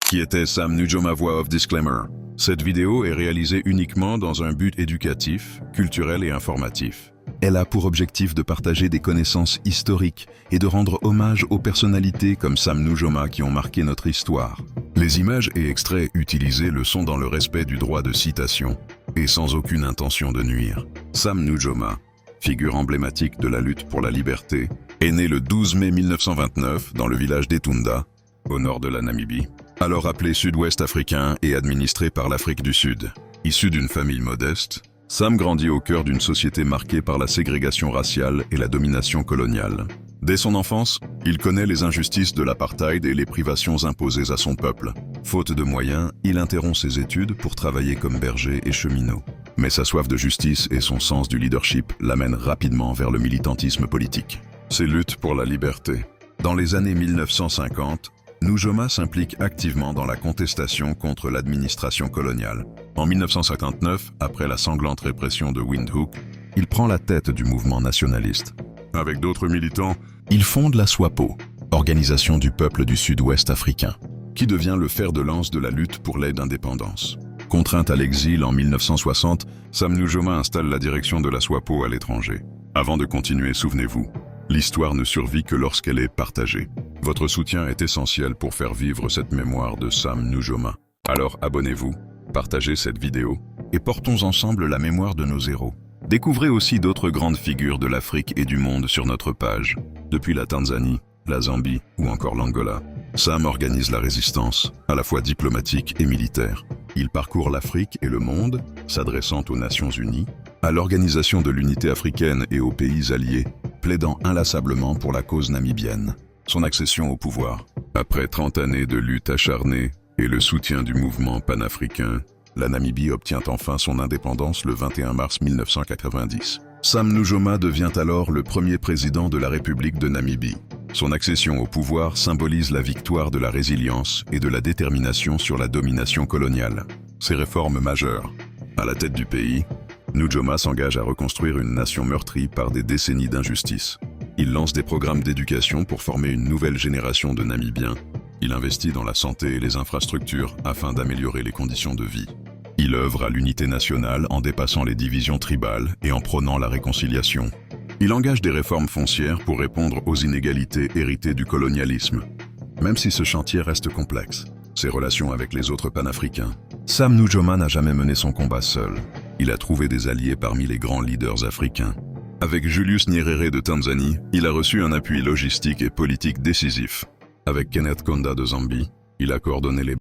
Qui était Sam Nujoma, voix off disclaimer. Cette vidéo est réalisée uniquement dans un but éducatif, culturel et informatif. Elle a pour objectif de partager des connaissances historiques et de rendre hommage aux personnalités comme Sam Nujoma qui ont marqué notre histoire. Les images et extraits utilisés le sont dans le respect du droit de citation et sans aucune intention de nuire. Sam Nujoma, figure emblématique de la lutte pour la liberté, est né le 12 mai 1929 dans le village d'Etunda, au nord de la Namibie, alors appelé Sud-Ouest africain et administré par l'Afrique du Sud. Issu d'une famille modeste, Sam grandit au cœur d'une société marquée par la ségrégation raciale et la domination coloniale. Dès son enfance, il connaît les injustices de l'apartheid et les privations imposées à son peuple. Faute de moyens, il interrompt ses études pour travailler comme berger et cheminot. Mais sa soif de justice et son sens du leadership l'amènent rapidement vers le militantisme politique. Ses luttes pour la liberté. Dans les années 1950, Nujoma s'implique activement dans la contestation contre l'administration coloniale. En 1959, après la sanglante répression de Windhoek, il prend la tête du mouvement nationaliste. Avec d'autres militants, il fonde la SWAPO, Organisation du peuple du Sud-Ouest africain, qui devient le fer de lance de la lutte pour l'aide-indépendance. Contraint à l'exil en 1960, Sam Nujoma installe la direction de la SWAPO à l'étranger. Avant de continuer, souvenez-vous, l'histoire ne survit que lorsqu'elle est partagée. Votre soutien est essentiel pour faire vivre cette mémoire de Sam Nujoma. Alors abonnez-vous, partagez cette vidéo et portons ensemble la mémoire de nos héros. Découvrez aussi d'autres grandes figures de l'Afrique et du monde sur notre page. Depuis la Tanzanie, la Zambie ou encore l'Angola, Sam organise la résistance, à la fois diplomatique et militaire. Il parcourt l'Afrique et le monde, s'adressant aux Nations Unies, à l'Organisation de l'Unité africaine et aux pays alliés, plaidant inlassablement pour la cause namibienne. Son accession au pouvoir. Après 30 années de lutte acharnée et le soutien du mouvement panafricain, la Namibie obtient enfin son indépendance le 21 mars 1990. Sam Nujoma devient alors le premier président de la République de Namibie. Son accession au pouvoir symbolise la victoire de la résilience et de la détermination sur la domination coloniale. Ses réformes majeures. À la tête du pays, Nujoma s'engage à reconstruire une nation meurtrie par des décennies d'injustice. Il lance des programmes d'éducation pour former une nouvelle génération de Namibiens. Il investit dans la santé et les infrastructures afin d'améliorer les conditions de vie. Il œuvre à l'unité nationale en dépassant les divisions tribales et en prônant la réconciliation. Il engage des réformes foncières pour répondre aux inégalités héritées du colonialisme. Même si ce chantier reste complexe, ses relations avec les autres panafricains. Sam Nujoma n'a jamais mené son combat seul. Il a trouvé des alliés parmi les grands leaders africains. Avec Julius Nyerere de Tanzanie, il a reçu un appui logistique et politique décisif. Avec Kenneth Kaunda de Zambie, il a coordonné les